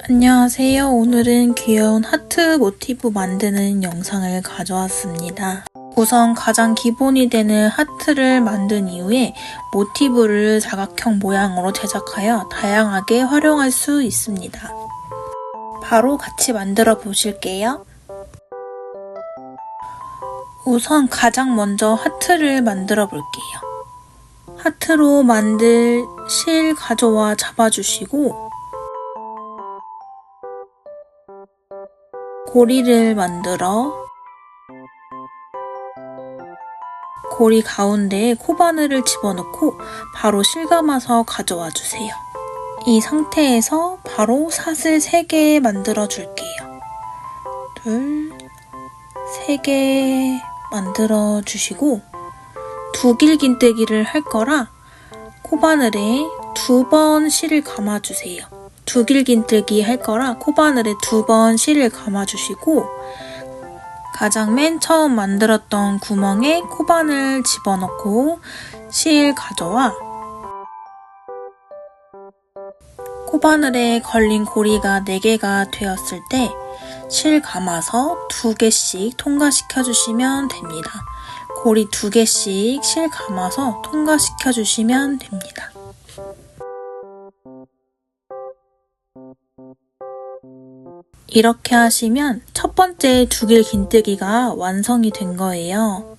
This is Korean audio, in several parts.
안녕하세요. 오늘은 귀여운 하트 모티브 만드는 영상을 가져왔습니다. 우선 가장 기본이 되는 하트를 만든 이후에 모티브를 사각형 모양으로 제작하여 다양하게 활용할 수 있습니다. 바로 같이 만들어 보실게요. 우선 가장 먼저 하트를 만들어 볼게요. 하트로 만들 실 가져와 잡아주시고 고리를 만들어 고리 가운데에 코바늘을 집어넣고 바로 실감아서 가져와 주세요. 이 상태에서 바로 사슬 3개 만들어 줄게요. 3개 만들어 주시고 두길긴뜨기를 할 거라 코바늘에 2번 실을 감아주세요. 두길긴뜨기 할 거라 코바늘에 2번 실을 감아주시고 가장 맨 처음 만들었던 구멍에 코바늘 집어넣고 실 가져와 코바늘에 걸린 고리가 4개가 되었을 때 실 감아서 2개씩 통과시켜 주시면 됩니다. 고리 2개씩 실 감아서 통과시켜 주시면 됩니다. 이렇게 하시면 첫 번째 두길긴뜨기가 완성이 된 거예요.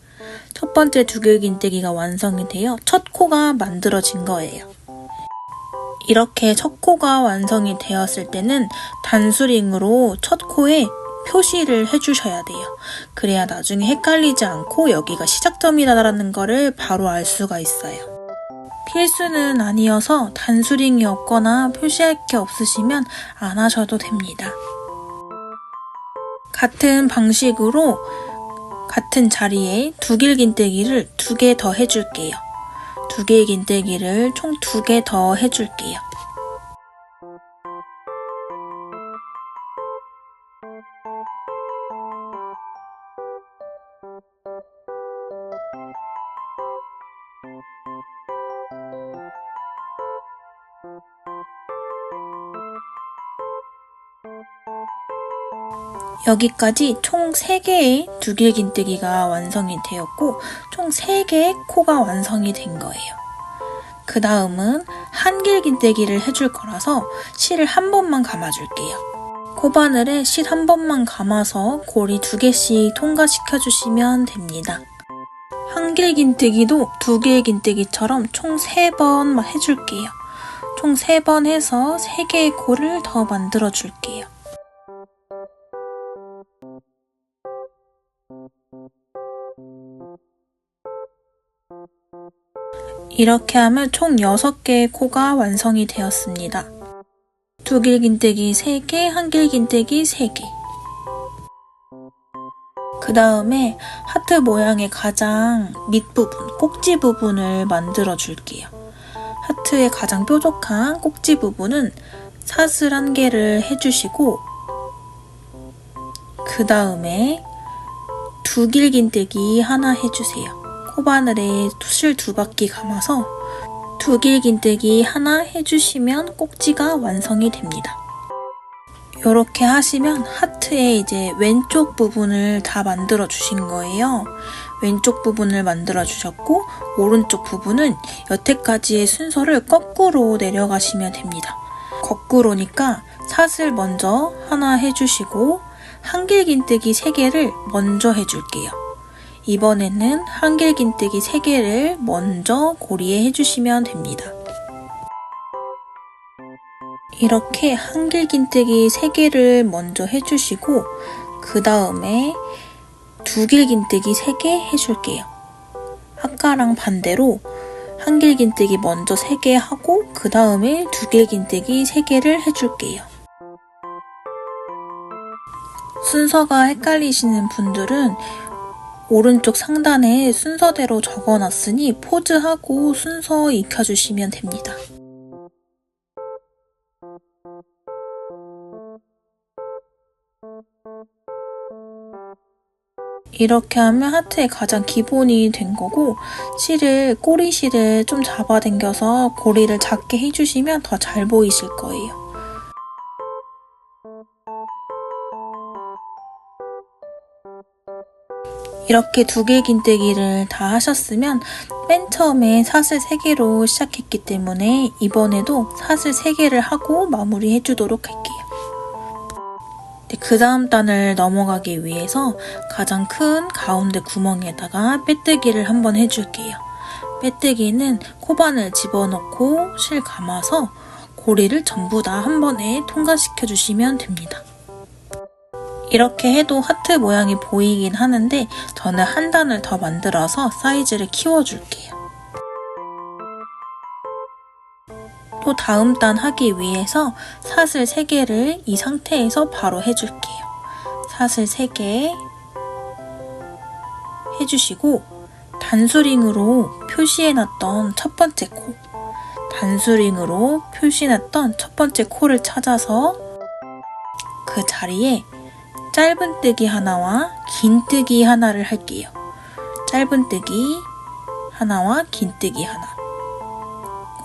첫 번째 두길긴뜨기가 완성이 되어 첫 코가 만들어진 거예요. 이렇게 첫 코가 완성이 되었을 때는 단수링으로 첫 코에 표시를 해주셔야 돼요. 그래야 나중에 헷갈리지 않고 여기가 시작점이다라는 거를 바로 알 수가 있어요. 필수는 아니어서 단수링이 없거나 표시할 게 없으시면 안 하셔도 됩니다. 같은 방식으로 같은 자리에 두길긴뜨기를 2개 더 해줄게요. 두길긴뜨기를 총 2개 더 해줄게요. 여기까지 총 3개의 두길긴뜨기가 완성이 되었고 총 3개의 코가 완성이 된 거예요. 그 다음은 한길긴뜨기를 해줄 거라서 실을 한 번만 감아줄게요. 코바늘에 실 한 번만 감아서 고리 2개씩 통과시켜 주시면 됩니다. 한길긴뜨기도 두길긴뜨기처럼 총 3번만 해줄게요. 총 3번 해서 3개의 코를 더 만들어 줄게요. 이렇게 하면 총 6개의 코가 완성이 되었습니다. 두길긴뜨기 3개, 한길긴뜨기 3개. 그 다음에 하트 모양의 가장 밑부분, 꼭지 부분을 만들어 줄게요. 하트의 가장 뾰족한 꼭지 부분은 사슬 1개를 해주시고 그 다음에 두길긴뜨기 하나 해주세요. 코바늘에 실 2바퀴 감아서 두길긴뜨기 하나 해주시면 꼭지가 완성이 됩니다. 이렇게 하시면 하트의 이제 왼쪽 부분을 다 만들어 주신 거예요. 왼쪽 부분을 만들어 주셨고 오른쪽 부분은 여태까지의 순서를 거꾸로 내려가시면 됩니다. 거꾸로니까 사슬 먼저 하나 해주시고 한길긴뜨기 3개를 먼저 해줄게요. 이번에는 한길긴뜨기 3개를 먼저 고리에 해주시면 됩니다. 이렇게 한길긴뜨기 3개를 먼저 해주시고 그 다음에 두길긴뜨기 3개 해줄게요. 아까랑 반대로 한길긴뜨기 먼저 3개 하고 그 다음에 두길긴뜨기 3개를 해줄게요. 순서가 헷갈리시는 분들은 오른쪽 상단에 순서대로 적어놨으니 포즈하고 순서 익혀주시면 됩니다. 이렇게 하면 하트의 가장 기본이 된 거고 꼬리실을 좀 잡아당겨서 고리를 작게 해주시면 더 잘 보이실 거예요. 이렇게 두개 긴뜨기를 다 하셨으면 맨 처음에 사슬 3개로 시작했기 때문에 이번에도 사슬 3개를 하고 마무리해 주도록 할게요. 그 다음 단을 넘어가기 위해서 가장 큰 가운데 구멍에다가 빼뜨기를 한번 해줄게요. 빼뜨기는 코바늘 집어넣고 실 감아서 고리를 전부 다 한 번에 통과시켜 주시면 됩니다. 이렇게 해도 하트 모양이 보이긴 하는데 저는 한 단을 더 만들어서 사이즈를 키워줄게요. 또 다음 단 하기 위해서 사슬 3개를 이 상태에서 바로 해줄게요. 사슬 3개 해주시고 단수링으로 표시해놨던 첫 번째 코, 단수링으로 표시해놨던 첫 번째 코를 찾아서 그 자리에 짧은뜨기 하나와 긴뜨기 하나를 할게요. 짧은뜨기 하나와 긴뜨기 하나.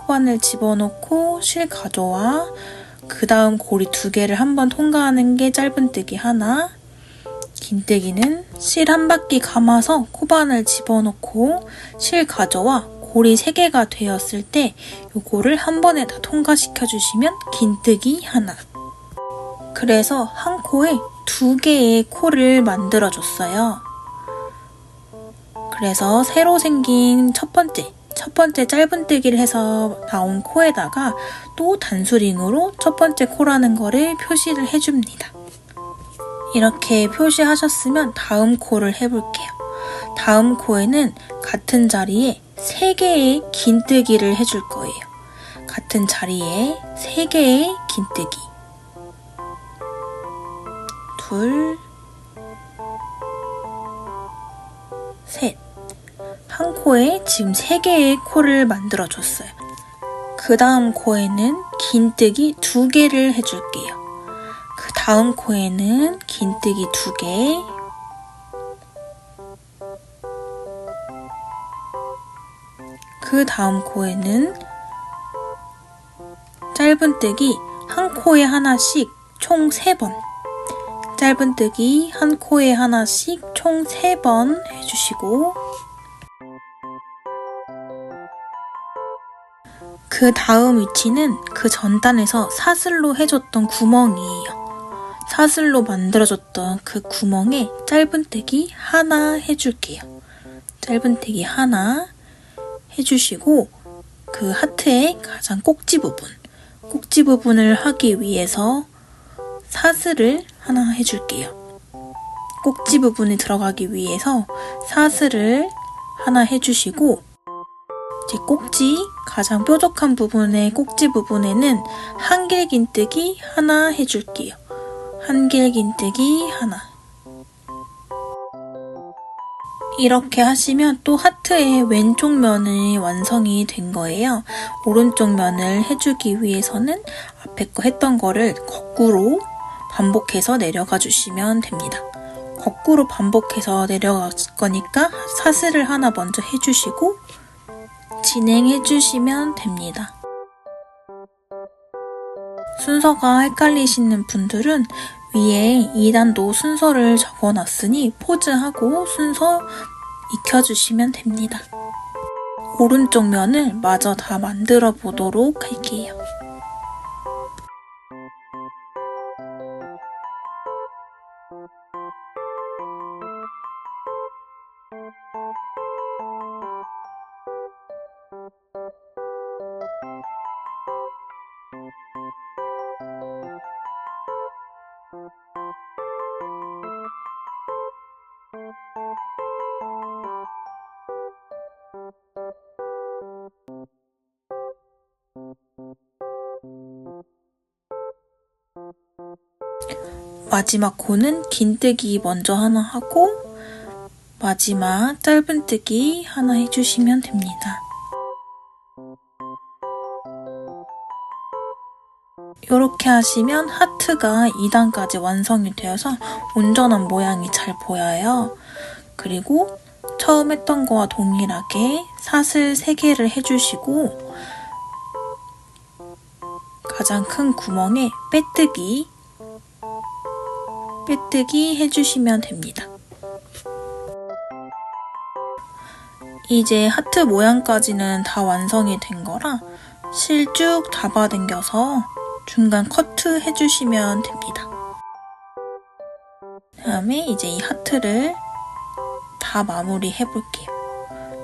코바늘 집어넣고 실 가져와 그 다음 고리 2개를 한번 통과하는 게 짧은뜨기 하나, 긴뜨기는 실 한 바퀴 감아서 코바늘 집어넣고 실 가져와 고리 3개가 되었을 때 요거를 한 번에 다 통과시켜 주시면 긴뜨기 하나. 그래서 한 코에 2개의 코를 만들어 줬어요. 그래서 새로 생긴 첫 번째 짧은뜨기를 해서 나온 코에다가 또 단수링으로 첫 번째 코라는 거를 표시를 해줍니다. 이렇게 표시하셨으면 다음 코를 해볼게요. 다음 코에는 같은 자리에 3개의 긴뜨기를 해줄 거예요. 같은 자리에 3개의 긴뜨기. 둘, 셋. 한 코에 지금 3개의 코를 만들어줬어요. 그 다음 코에는 긴뜨기 2개를 해줄게요. 그 다음 코에는 긴뜨기 2개, 그 다음 코에는 짧은뜨기 한 코에 하나씩 총 3번, 짧은뜨기 한 코에 하나씩 총 3번 해주시고 그 다음 위치는 그 전단에서 사슬로 해줬던 구멍이에요. 사슬로 만들어줬던 그 구멍에 짧은뜨기 하나 해줄게요. 짧은뜨기 하나 해주시고 그 하트의 가장 꼭지 부분을 하기 위해서 사슬을 하나 해줄게요. 꼭지 부분이 들어가기 위해서 사슬을 하나 해주시고 이제 꼭지 가장 뾰족한 부분의 꼭지 부분에는 한길 긴뜨기 하나 해줄게요. 한길 긴뜨기 하나. 이렇게 하시면 또 하트의 왼쪽 면이 완성이 된 거예요. 오른쪽 면을 해주기 위해서는 앞에 거 했던 거를 거꾸로 반복해서 내려가 주시면 됩니다. 거꾸로 반복해서 내려갈 거니까 사슬을 하나 먼저 해주시고 진행해 주시면 됩니다. 순서가 헷갈리시는 분들은 위에 2단도 순서를 적어놨으니 포즈하고 순서 익혀주시면 됩니다. 오른쪽 면을 마저 다 만들어 보도록 할게요. 마지막 코는 긴뜨기 먼저 하나 하고 마지막 짧은뜨기 하나 해주시면 됩니다. 이렇게 하시면 하트가 2단까지 완성이 되어서 온전한 모양이 잘 보여요. 그리고 처음 했던 거와 동일하게 사슬 3개를 해주시고 가장 큰 구멍에 빼뜨기 해주시면 됩니다. 이제 하트 모양까지는 다 완성이 된 거라 실 쭉 잡아당겨서 중간 커트 해주시면 됩니다. 다음에 이제 이 하트를 다 마무리 해볼게요.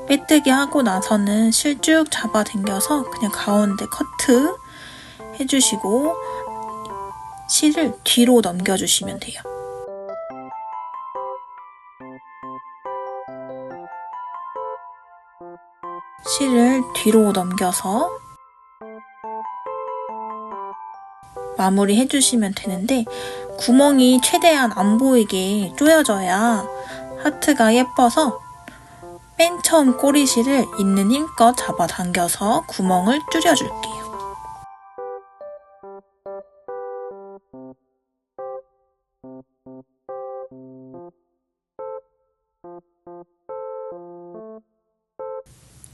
빼뜨기 하고 나서는 실 쭉 잡아당겨서 그냥 가운데 커트 해주시고 실을 뒤로 넘겨주시면 돼요. 실을 뒤로 넘겨서 마무리 해주시면 되는데 구멍이 최대한 안 보이게 조여져야 하트가 예뻐서 맨 처음 꼬리실을 있는 힘껏 잡아당겨서 구멍을 줄여줄게요.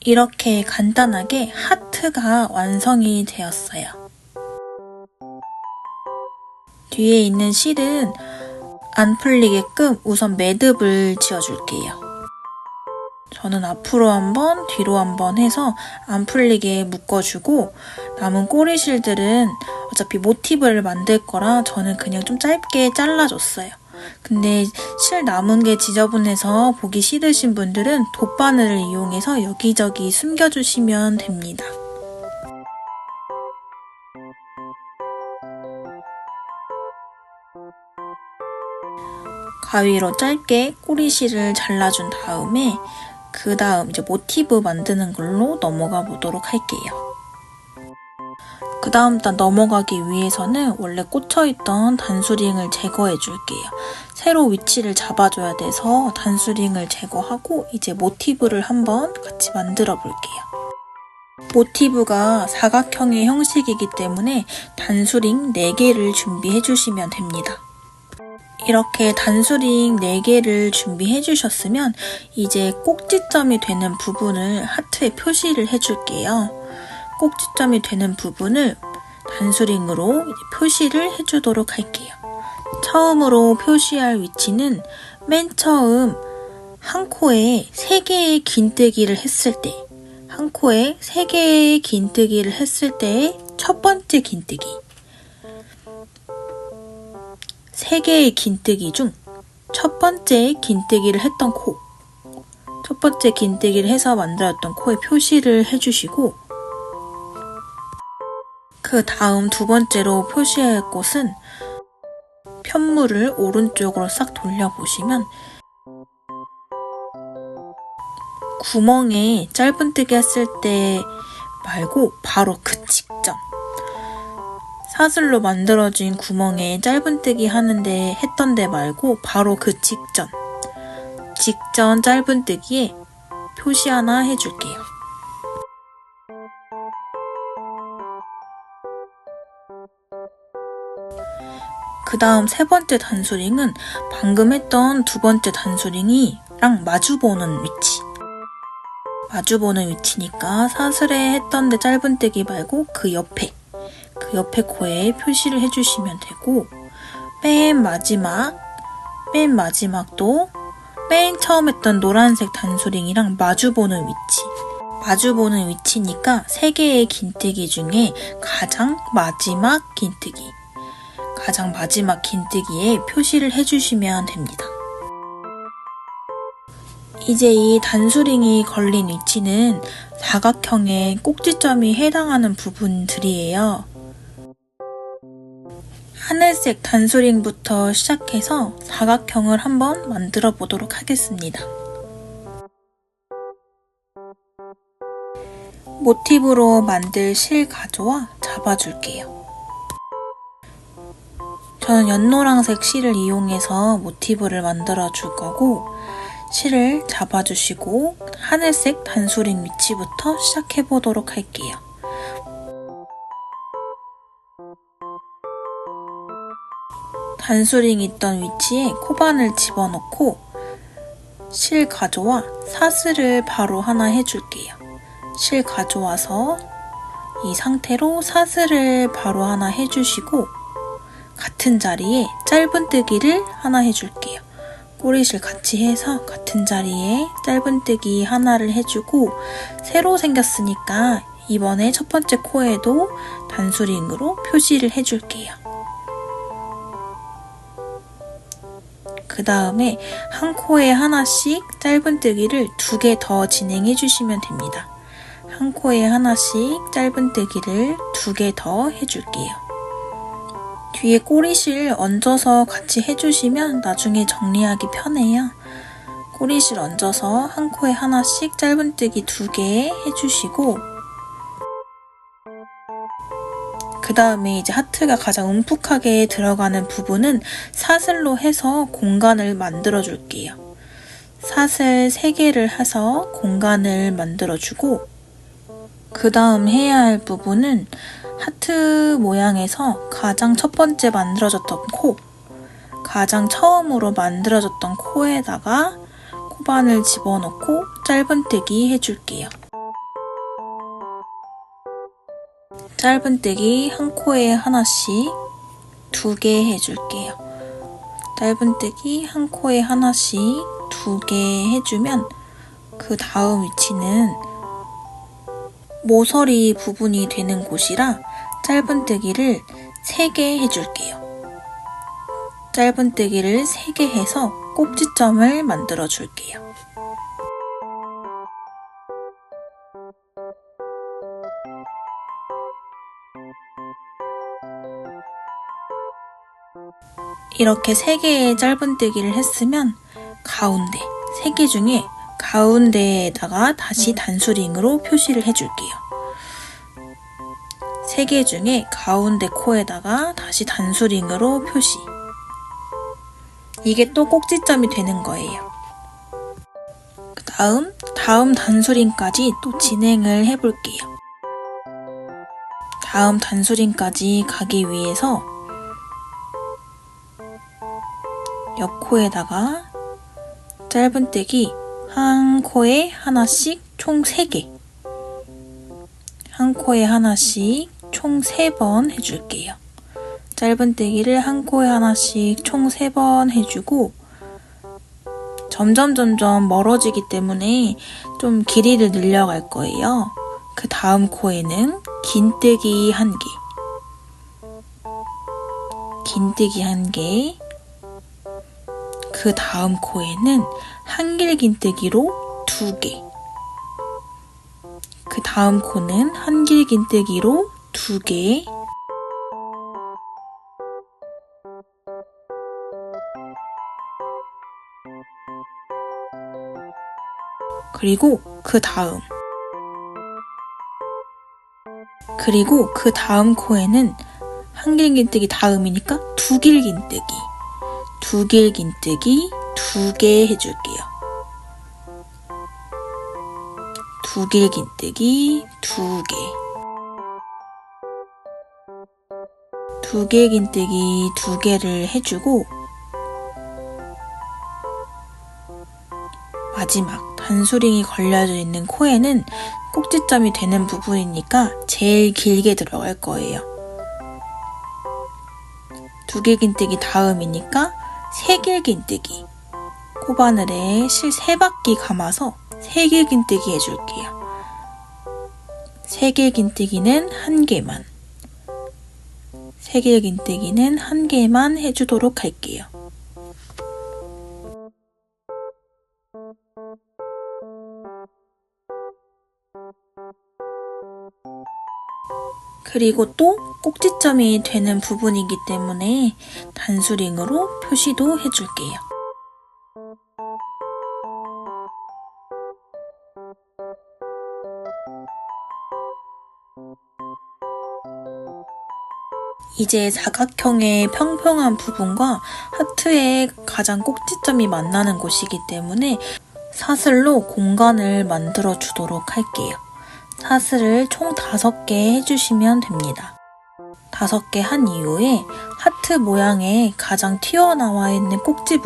이렇게 간단하게 하트가 완성이 되었어요. 뒤에 있는 실은 안 풀리게끔 우선 매듭을 지어줄게요. 저는 앞으로 한번 뒤로 한번 해서 안 풀리게 묶어주고 남은 꼬리실들은 어차피 모티브를 만들 거라 저는 그냥 좀 짧게 잘라줬어요. 근데 실 남은 게 지저분해서 보기 싫으신 분들은 돗바늘을 이용해서 여기저기 숨겨주시면 됩니다. 가위로 짧게 꼬리실을 잘라준 다음에 그 다음 이제 모티브 만드는 걸로 넘어가 보도록 할게요. 그 다음 단 넘어가기 위해서는 원래 꽂혀있던 단수링을 제거해 줄게요. 새로 위치를 잡아줘야 돼서 단수링을 제거하고 이제 모티브를 한번 같이 만들어 볼게요. 모티브가 사각형의 형식이기 때문에 단수링 4개를 준비해 주시면 됩니다. 이렇게 단수링 4개를 준비해 주셨으면 이제 꼭지점이 되는 부분을 하트에 표시를 해줄게요. 꼭지점이 되는 부분을 단수링으로 표시를 해주도록 할게요. 처음으로 표시할 위치는 맨 처음 한 코에 3개의 긴뜨기를 했을 때, 한 코에 3개의 긴뜨기를 했을 때의 첫 번째 긴뜨기. 3개의 긴뜨기 중 첫 번째 긴뜨기를 했던 코, 첫 번째 긴뜨기를 해서 만들었던 코에 표시를 해주시고 그 다음 두 번째로 표시할 곳은 편물을 오른쪽으로 싹 돌려보시면 구멍에 짧은뜨기 했을 때 말고 바로 그 직전, 사슬로 만들어진 구멍에 짧은뜨기 하는데 했던 데 말고 바로 그 직전 짧은뜨기에 표시 하나 해줄게요. 그 다음 세 번째 단수링은 방금 했던 두 번째 단수링이랑 마주보는 위치. 마주보는 위치니까 사슬에 했던 데 짧은뜨기 말고 그 옆에 코에 표시를 해주시면 되고 맨 마지막도 맨 처음 했던 노란색 단수링이랑 마주보는 위치니까 3개의 긴뜨기 중에 가장 마지막 긴뜨기에 표시를 해주시면 됩니다. 이제 이 단수링이 걸린 위치는 사각형의 꼭지점이 해당하는 부분들이에요. 하늘색 단수링부터 시작해서 사각형을 한번 만들어 보도록 하겠습니다. 모티브로 만들 실 가져와 잡아줄게요. 저는 연노란색 실을 이용해서 모티브를 만들어 줄 거고 실을 잡아주시고 하늘색 단수링 위치부터 시작해 보도록 할게요. 단수링 있던 위치에 코바늘 집어넣고 실 가져와 사슬을 바로 하나 해줄게요. 실 가져와서 이 상태로 사슬을 바로 하나 해주시고 같은 자리에 짧은뜨기를 하나 해줄게요. 꼬릿을 같이 해서 같은 자리에 짧은뜨기 하나를 해주고 새로 생겼으니까 이번에 첫 번째 코에도 단수링으로 표시를 해줄게요. 그 다음에 한 코에 하나씩 짧은뜨기를 2개 더 진행해 주시면 됩니다. 한 코에 하나씩 짧은뜨기를 2개 더 해줄게요. 뒤에 꼬릿을 얹어서 같이 해주시면 나중에 정리하기 편해요. 꼬릿을 얹어서 한 코에 하나씩 짧은뜨기 2개 해주시고 그 다음에 이제 하트가 가장 움푹하게 들어가는 부분은 사슬로 해서 공간을 만들어 줄게요. 사슬 3개를 해서 공간을 만들어 주고 그 다음 해야 할 부분은 하트 모양에서 가장 첫 번째 만들어졌던 코, 가장 처음으로 만들어졌던 코에다가 코바늘 집어넣고 짧은뜨기 해줄게요. 짧은뜨기 한 코에 하나씩 2개 해줄게요. 짧은뜨기 한 코에 하나씩 2개 해주면 그 다음 위치는 모서리 부분이 되는 곳이라 짧은뜨기를 3개 해줄게요. 짧은뜨기를 3개 해서 꼭지점을 만들어 줄게요. 이렇게 3개의 짧은뜨기를 했으면 가운데, 3개 중에 가운데에다가 다시 단수링으로 표시를 해줄게요. 3개 중에 가운데 코에다가 다시 단수링으로 표시. 이게 또 꼭지점이 되는 거예요. 그 다음 단수링까지 또 진행을 해볼게요. 다음 단수링까지 가기 위해서 옆코에다가 짧은뜨기 한 코에 하나씩 총 3개, 한 코에 하나씩 총 3번 해줄게요. 짧은뜨기를 한 코에 하나씩 총 3번 해주고 점점 멀어지기 때문에 좀 길이를 늘려갈 거예요. 그 다음 코에는 긴뜨기 1개, 긴뜨기 1개, 그 다음 코에는 한길긴뜨기로 2개, 그 다음 코는 한길긴뜨기로 2개, 그리고 그 다음 코에는 한길긴뜨기 다음이니까 두길긴뜨기, 두길긴뜨기 2개 해줄게요. 두길긴뜨기 2개, 두길긴뜨기 2개를 해주고 마지막 단수링이 걸려져 있는 코에는 꼭지점이 되는 부분이니까 제일 길게 들어갈 거예요. 두길긴뜨기 다음이니까 세길긴뜨기, 코바늘에 실 3바퀴 감아서 세길긴뜨기 해줄게요. 세길긴뜨기는 1개만, 세길긴뜨기는 1개만 해주도록 할게요. 그리고 또 꼭지점이 되는 부분이기 때문에 단수링으로 표시도 해줄게요. 이제 사각형의 평평한 부분과 하트의 가장 꼭지점이 만나는 곳이기 때문에 사슬로 공간을 만들어 주도록 할게요. 사슬을 총 5개 해주시면 됩니다. 5개 한 이후에 하트 모양의 가장 튀어나와 있는 꼭지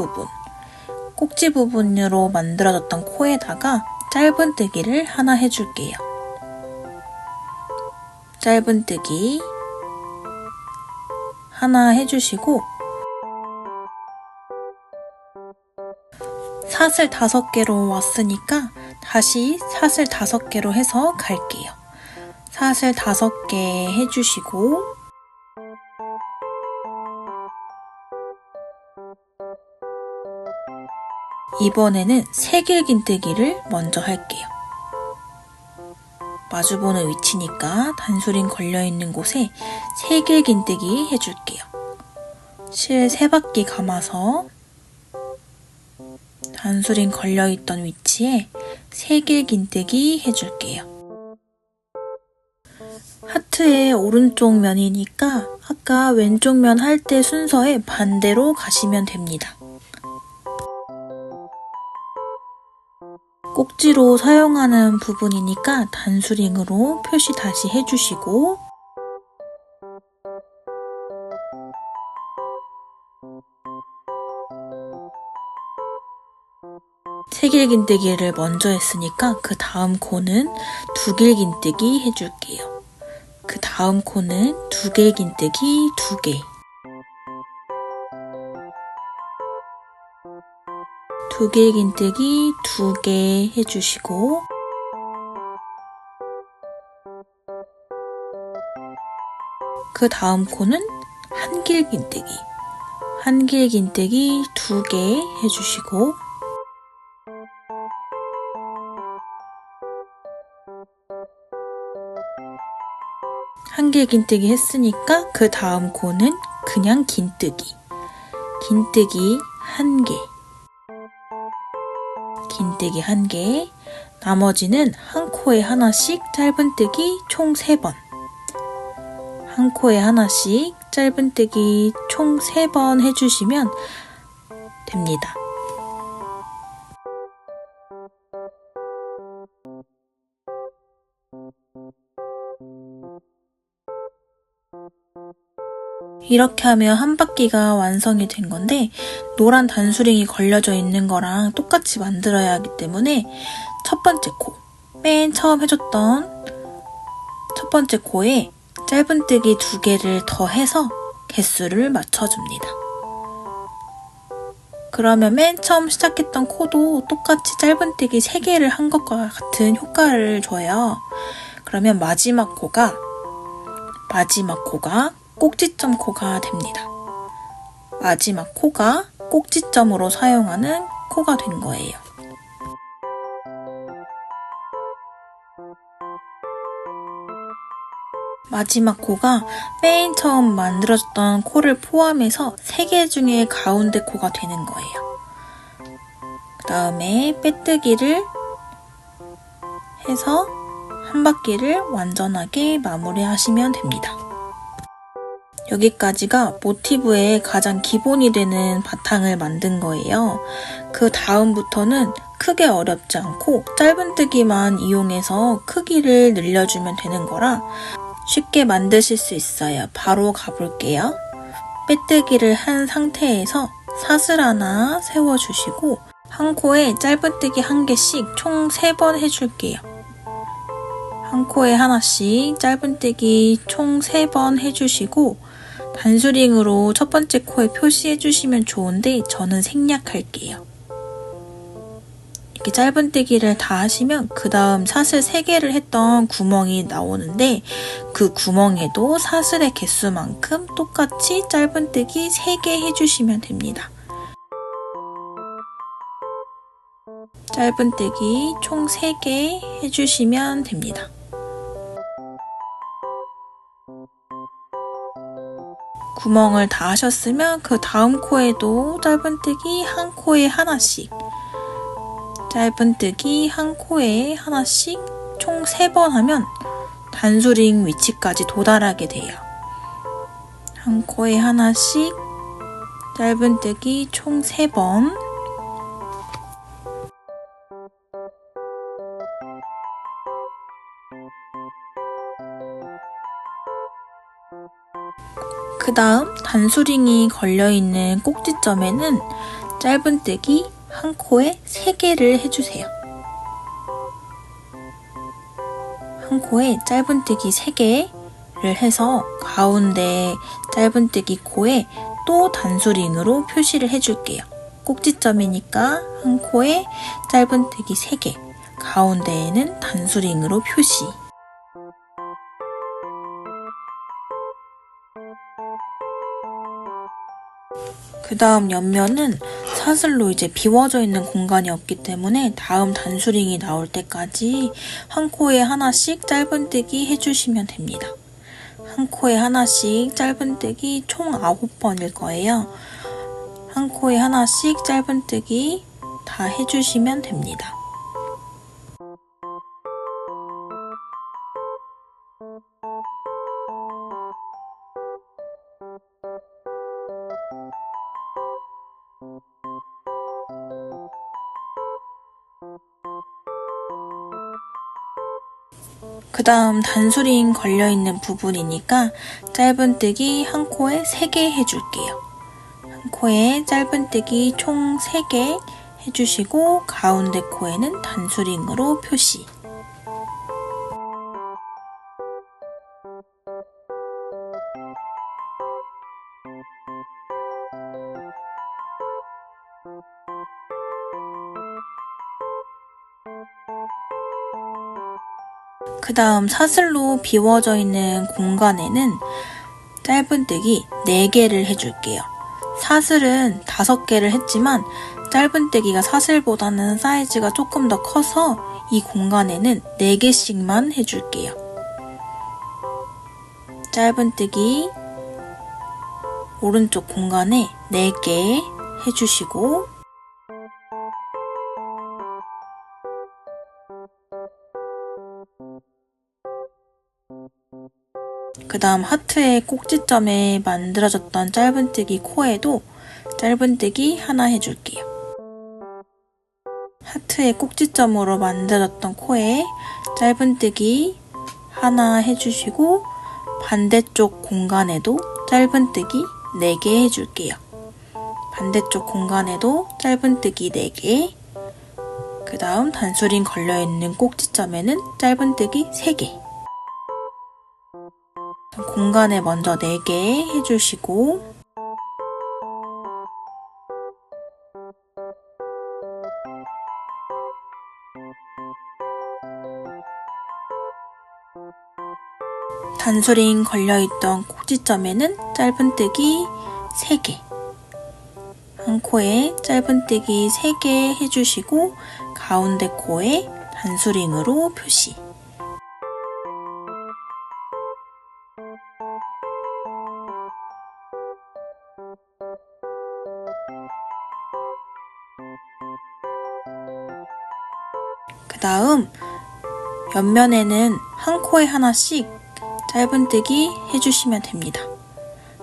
부분으로 만들어졌던 코에다가 짧은뜨기를 하나 해줄게요. 짧은뜨기 하나 해주시고 사슬 5개로 왔으니까 다시 사슬 5개로 해서 갈게요. 사슬 5개 해주시고 이번에는 세길긴뜨기를 먼저 할게요. 마주보는 위치니까 단수링 걸려있는 곳에 세길긴뜨기 해줄게요. 실 3바퀴 감아서 단수링 걸려있던 위치에 세길긴뜨기 해줄게요. 하트의 오른쪽 면이니까 아까 왼쪽 면 할 때 순서에 반대로 가시면 됩니다. 꼭지로 사용하는 부분이니까 단수링으로 표시 다시 해주시고 세길긴뜨기를 먼저 했으니까 그 다음 코는 두길긴뜨기 해줄게요. 그 다음 코는 두길긴뜨기 2개. 두길긴뜨기 2개 해주시고 그 다음 코는 한길긴뜨기. 한길긴뜨기 2개 해주시고 한길긴뜨기 했으니까 그 다음 코는 그냥 긴뜨기. 긴뜨기 1개. 긴뜨기 1개, 나머지는 한 코에 하나씩 짧은뜨기 총 3번. 한 코에 하나씩 짧은뜨기 총 3번 해주시면 됩니다. 이렇게 하면 한 바퀴가 완성이 된 건데 노란 단수링이 걸려져 있는 거랑 똑같이 만들어야 하기 때문에 첫 번째 코, 맨 처음 해줬던 첫 번째 코에 짧은뜨기 2개를 더해서 개수를 맞춰줍니다. 그러면 맨 처음 시작했던 코도 똑같이 짧은뜨기 3개를 한 것과 같은 효과를 줘요. 그러면 마지막 코가 꼭지점 코가 됩니다. 마지막 코가 꼭지점으로 사용하는 코가 된 거예요. 마지막 코가 맨 처음 만들어졌던 코를 포함해서 3개 중에 가운데 코가 되는 거예요. 그 다음에 빼뜨기를 해서 한 바퀴를 완전하게 마무리하시면 됩니다. 여기까지가 모티브의 가장 기본이 되는 바탕을 만든 거예요. 그 다음부터는 크게 어렵지 않고 짧은뜨기만 이용해서 크기를 늘려주면 되는 거라 쉽게 만드실 수 있어요. 바로 가볼게요. 빼뜨기를 한 상태에서 사슬 하나 세워주시고 한 코에 짧은뜨기 1개씩 총 3번 해줄게요. 한 코에 하나씩 짧은뜨기 총 3번 해주시고 단수링으로 첫 번째 코에 표시해주시면 좋은데 저는 생략할게요. 이렇게 짧은뜨기를 다 하시면 그 다음 사슬 3개를 했던 구멍이 나오는데 그 구멍에도 사슬의 개수만큼 똑같이 짧은뜨기 3개 해주시면 됩니다. 짧은뜨기 총 3개 해주시면 됩니다. 구멍을 다 하셨으면 그 다음 코에도 짧은뜨기 한 코에 하나씩 짧은뜨기 한 코에 하나씩 총 3번 하면 단수링 위치까지 도달하게 돼요. 한 코에 하나씩 짧은뜨기 총 3번 그 다음 단수링이 걸려있는 꼭지점에는 짧은뜨기 한 코에 3개를 해주세요. 한 코에 짧은뜨기 3개를 해서 가운데 짧은뜨기 코에 또 단수링으로 표시를 해줄게요. 꼭지점이니까 한 코에 짧은뜨기 3개, 가운데에는 단수링으로 표시. 그 다음 옆면은 사슬로 이제 비워져 있는 공간이 없기 때문에 다음 단수링이 나올 때까지 한 코에 하나씩 짧은뜨기 해주시면 됩니다. 한 코에 하나씩 짧은뜨기 총 9번일 거예요. 한 코에 하나씩 짧은뜨기 다 해주시면 됩니다. 그 다음 단수링 걸려있는 부분이니까 짧은뜨기 한 코에 3개 해줄게요. 한 코에 짧은뜨기 총 3개 해주시고 가운데 코에는 단수링으로 표시. 그 다음 사슬로 비워져 있는 공간에는 짧은뜨기 4개를 해줄게요. 사슬은 5개를 했지만 짧은뜨기가 사슬보다는 사이즈가 조금 더 커서 이 공간에는 4개씩만 해줄게요. 짧은뜨기 오른쪽 공간에 4개 해주시고 그 다음 하트의 꼭지점에 만들어졌던 짧은뜨기 코에도 짧은뜨기 하나 해줄게요. 하트의 꼭지점으로 만들어졌던 코에 짧은뜨기 하나 해주시고 반대쪽 공간에도 짧은뜨기 4개 해줄게요. 반대쪽 공간에도 짧은뜨기 4개, 그 다음 단수링 걸려있는 꼭지점에는 짧은뜨기 3개. 공간에 먼저 4개 해주시고 단수링 걸려있던 꼭지점에는 짧은뜨기 3개, 한 코에 짧은뜨기 3개 해주시고 가운데 코에 단수링으로 표시. 그 다음 옆면에는 한 코에 하나씩 짧은뜨기 해주시면 됩니다.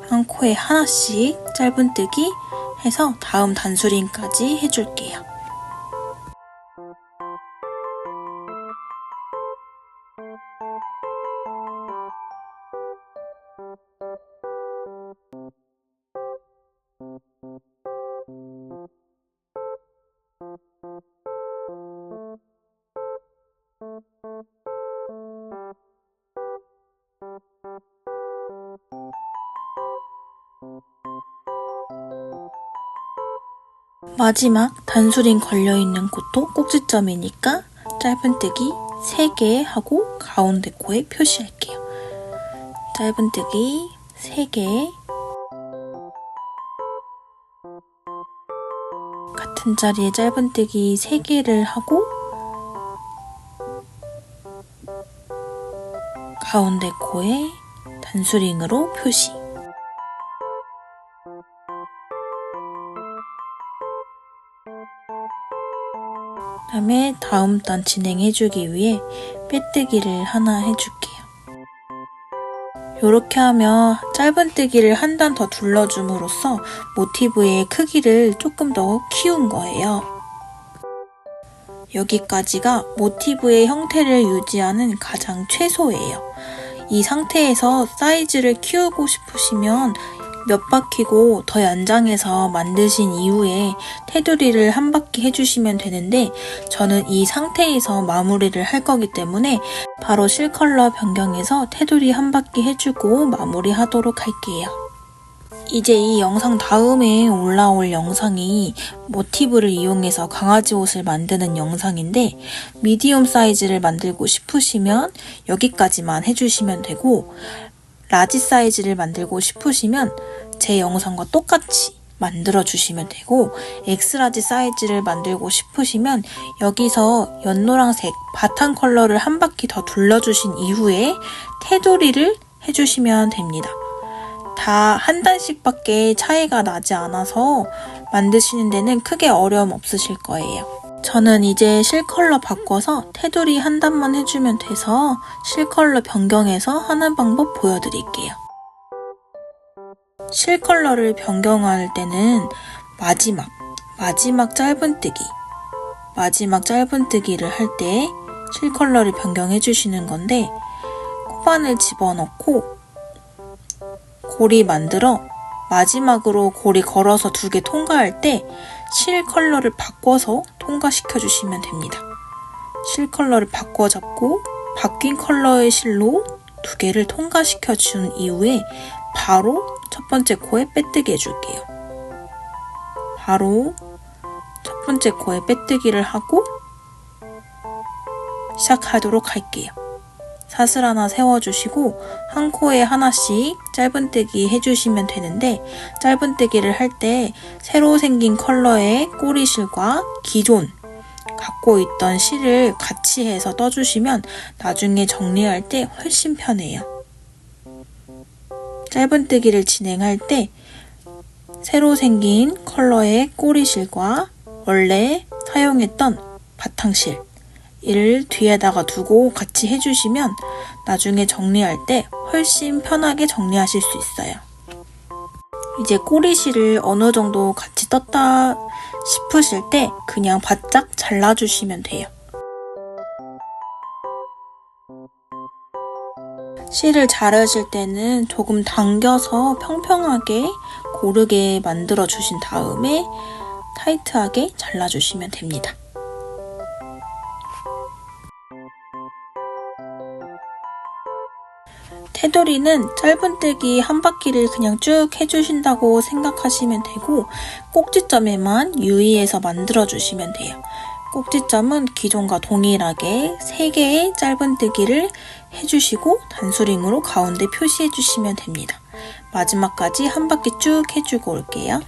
한 코에 하나씩 짧은뜨기 해서 다음 단수링까지 해줄게요. 마지막 단수링 걸려있는 곳도 꼭지점이니까 짧은뜨기 3개 하고 가운데 코에 표시할게요. 짧은뜨기 3개, 같은 자리에 짧은뜨기 3개를 하고 가운데 코에 단수링으로 표시. 그 다음에 다음 단 진행해주기 위해 빼뜨기를 하나 해줄게요. 이렇게 하면 짧은뜨기를 한 단 더 둘러줌으로써 모티브의 크기를 조금 더 키운 거예요. 여기까지가 모티브의 형태를 유지하는 가장 최소예요. 이 상태에서 사이즈를 키우고 싶으시면 몇 바퀴고 더 연장해서 만드신 이후에 테두리를 한 바퀴 해주시면 되는데 저는 이 상태에서 마무리를 할 거기 때문에 바로 실컬러 변경해서 테두리 한 바퀴 해주고 마무리 하도록 할게요. 이제 이 영상 다음에 올라올 영상이 모티브를 이용해서 강아지 옷을 만드는 영상인데 미디움 사이즈를 만들고 싶으시면 여기까지만 해주시면 되고 라지 사이즈를 만들고 싶으시면 제 영상과 똑같이 만들어 주시면 되고 엑스라지 사이즈를 만들고 싶으시면 여기서 연노란색 바탕 컬러를 한 바퀴 더 둘러주신 이후에 테두리를 해주시면 됩니다. 다 한 단씩밖에 차이가 나지 않아서 만드시는 데는 크게 어려움 없으실 거예요. 저는 이제 실컬러 바꿔서 테두리 한 단만 해주면 돼서 실컬러 변경해서 하는 방법 보여드릴게요. 실컬러를 변경할 때는 마지막 짧은뜨기를 할 때 실컬러를 변경해 주시는 건데 코바늘 집어넣고 고리 만들어 마지막으로 고리 걸어서 2개 통과할 때 실 컬러를 바꿔서 통과시켜 주시면 됩니다. 실 컬러를 바꿔 잡고 바뀐 컬러의 실로 2개를 통과시켜 준 이후에 바로 첫 번째 코에 빼뜨기 해줄게요. 바로 첫 번째 코에 빼뜨기를 하고 시작하도록 할게요. 사슬 하나 세워주시고 한 코에 하나씩 짧은뜨기 해주시면 되는데 짧은뜨기를 할 때 새로 생긴 컬러의 꼬리실과 기존 갖고 있던 실을 같이 해서 떠주시면 나중에 정리할 때 훨씬 편해요. 짧은뜨기를 진행할 때 새로 생긴 컬러의 꼬리실과 원래 사용했던 바탕실 이를 뒤에다가 두고 같이 해주시면 나중에 정리할 때 훨씬 편하게 정리하실 수 있어요. 이제 꼬리실을 어느 정도 같이 떴다 싶으실 때 그냥 바짝 잘라주시면 돼요. 실을 자르실 때는 조금 당겨서 평평하게 고르게 만들어 주신 다음에 타이트하게 잘라주시면 됩니다. 테두리는 짧은뜨기 한 바퀴를 그냥 쭉 해주신다고 생각하시면 되고 꼭지점에만 유의해서 만들어주시면 돼요. 꼭지점은 기존과 동일하게 3개의 짧은뜨기를 해주시고 단수링으로 가운데 표시해주시면 됩니다. 마지막까지 한 바퀴 쭉 해주고 올게요.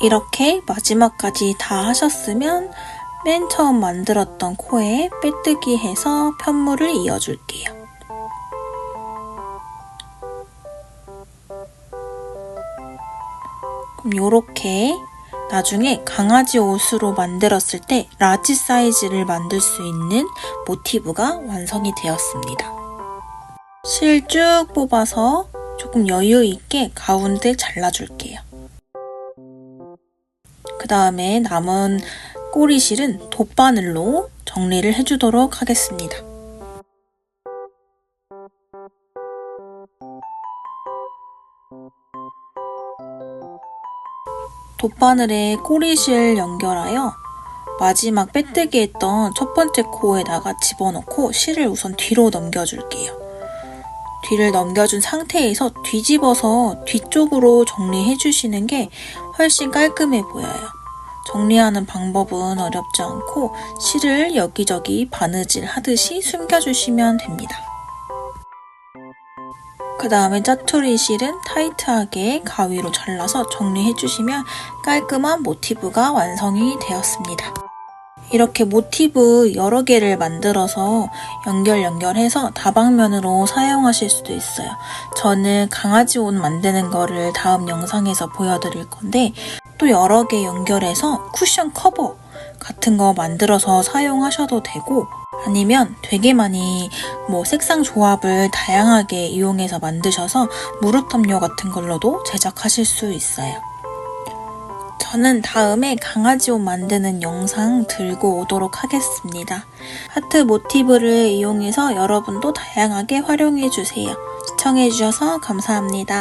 이렇게 마지막까지 다 하셨으면 맨 처음 만들었던 코에 빼뜨기 해서 편물을 이어줄게요. 그럼 요렇게 나중에 강아지 옷으로 만들었을 때 라지 사이즈를 만들 수 있는 모티브가 완성이 되었습니다. 실 쭉 뽑아서 조금 여유 있게 가운데 잘라줄게요. 그 다음에 남은 꼬리실은 돗바늘로 정리를 해주도록 하겠습니다. 돗바늘에 꼬리실 연결하여 마지막 빼뜨기 했던 첫 번째 코에다가 집어넣고 실을 우선 뒤로 넘겨줄게요. 뒤를 넘겨준 상태에서 뒤집어서 뒤쪽으로 정리해주시는 게 훨씬 깔끔해 보여요. 정리하는 방법은 어렵지 않고 실을 여기저기 바느질 하듯이 숨겨주시면 됩니다. 그 다음에 짜투리 실은 타이트하게 가위로 잘라서 정리해주시면 깔끔한 모티브가 완성이 되었습니다. 이렇게 모티브 여러 개를 만들어서 연결해서 다방면으로 사용하실 수도 있어요. 저는 강아지 옷 만드는 거를 다음 영상에서 보여드릴 건데 또 여러 개 연결해서 쿠션 커버 같은 거 만들어서 사용하셔도 되고 아니면 되게 많이 색상 조합을 다양하게 이용해서 만드셔서 무릎 담요 같은 걸로도 제작하실 수 있어요. 저는 다음에 강아지 옷 만드는 영상 들고 오도록 하겠습니다. 하트 모티브를 이용해서 여러분도 다양하게 활용해주세요. 시청해주셔서 감사합니다.